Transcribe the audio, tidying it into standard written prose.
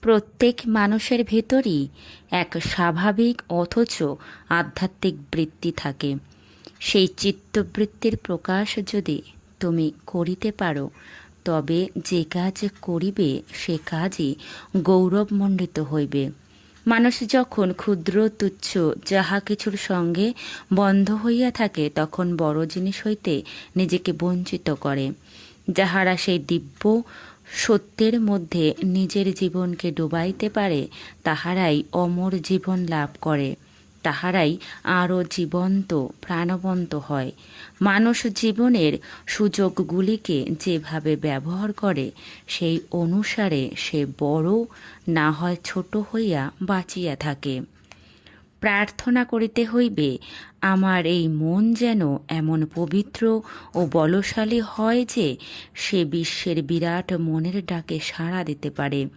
প্রত্যেক মানুষের ভেতরই এক স্বাভাবিক অথচ আধ্যাত্মিক বৃত্তি থাকে। সেই চিত্তবৃত্তির প্রকাশ যদি তুমি করিতে পারো, তবে যে কাজ করিবে সে কাজই গৌরবমণ্ডিত হইবে। মানুষ যখন ক্ষুদ্র তুচ্ছ যাহা কিছুর সঙ্গে বন্ধ হইয়া থাকে, তখন বড় জিনিস হইতে নিজেকে বঞ্চিত করে। যাহারা সেই দিব্য সত্যের মধ্যে নিজের জীবনকে ডুবাইতে পারে, তাহারাই অমর জীবন লাভ করে, তাহারাই আরও জীবন্ত প্রাণবন্ত হয়। মানুষ জীবনের সুযোগগুলিকে যেভাবে ব্যবহার করে, সেই অনুসারে সে বড় না হয় ছোট হইয়া বাঁচিয়া থাকে। প্রার্থনা করিতে হইবে, আমার এই মন যেন এমন পবিত্র ও বলশালী হয় যে সে বিশ্বের বিরাট মনের ডাকে সাড়া দিতে পারে।